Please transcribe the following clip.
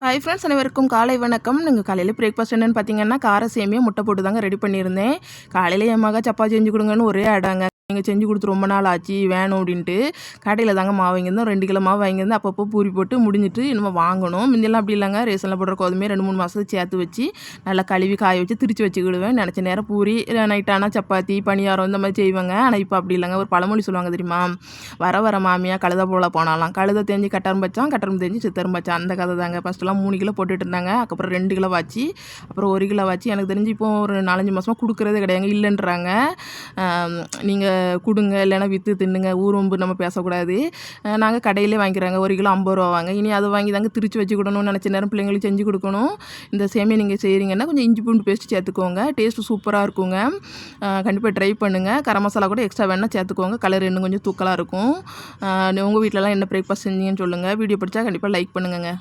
Hi friends, அனைவருக்கும் காலை வணக்கம். நீங்கள் காலையில் பிரேக்ஃபாஸ்ட் என்னென்னு பார்த்தீங்கன்னா, கார சேமியா முட்டை போட்டு தாங்க ரெடி பண்ணியிருந்தேன். காலையில் என் மக சப்பாத்தி செஞ்சு கொடுங்கன்னு ஒரே அடாங்க. நீங்கள் செஞ்சு கொடுத்து ரொம்ப நாள் ஆச்சு வேணும் அப்படின்ட்டு கடையில் தாங்க மாவு வாங்கியிருந்தோம். 2 கிலோ மாவு வாங்கியிருந்தோம். அப்பப்போ பூரி போட்டு முடிஞ்சிட்டு இன்னும் வாங்கணும். முன்னெல்லாம் அப்படி இல்லைங்க, ரேஷனில் போடுற கோதுமையை 2-3 மாதத்துக்கு சேர்த்து வச்சு நல்லா கழுவி காய வச்சு திரிச்சு வச்சுக்கிடுவேன். நினச்ச நேரம் பூரி, நைட் ஆனால் சப்பாத்தி, பணியாரம் இந்த மாதிரி செய்வாங்க. ஆனால் இப்போ அப்படி இல்லைங்க. ஒரு பழமொழி சொல்லுவாங்க தெரியுமா, வர வர மாமியா கழுத போல் போனாலாம். கழுத தெரிஞ்சு கட்டரும் பச்சான், கட்டரும் தெரிஞ்சு சித்தரும் பச்சான். அந்த கதை தாங்க. ஃபஸ்ட்டுலாம் 3 கிலோ போட்டுட்டு இருந்தாங்க. அதுக்கப்புறம் 2 கிலோ ஆச்சு, அப்புறம் 1 கிலோ ஆச்சு. எனக்கு தெரிஞ்சு இப்போ ஒரு 4-5 மாதமாக கொடுக்குறதே கிடையாதுங்க. இல்லைன்றாங்க. நீங்கள் கொடுங்க, இல்லைன்னா விற்று தின்னுங்க, ஊரும்பு நம்ம பேசக்கூடாது. நாங்கள் கடையிலே வாங்கிக்கிறாங்க. 1 கிலோ 50 ரூபா வாங்க. இனி அதை வாங்கி தாங்க திரிச்சு வச்சுக்கிடணும்னு நினச்ச நேரம் பிள்ளைங்களுக்கு செஞ்சு கொடுக்கணும். இந்த சேமியா நீங்கள் செய்கிறீங்கன்னா கொஞ்சம் இஞ்சி பூண்டு பேஸ்ட்டு சேர்த்துக்கோங்க. டேஸ்ட்டு சூப்பராக இருக்குங்க. கண்டிப்பாக ட்ரை பண்ணுங்கள். கரம் மசாலா கூட எக்ஸ்ட்ரா வேணால் சேர்த்துக்கோங்க. கலர் இன்னும் கொஞ்சம் தூக்கலாக இருக்கும். உங்கள் வீட்டிலலாம் என்ன பிரேக்ஃபாஸ்ட் செஞ்சீங்கன்னு சொல்லுங்கள். வீடியோ பிடிச்சா கண்டிப்பாக லைக் பண்ணுங்கள்.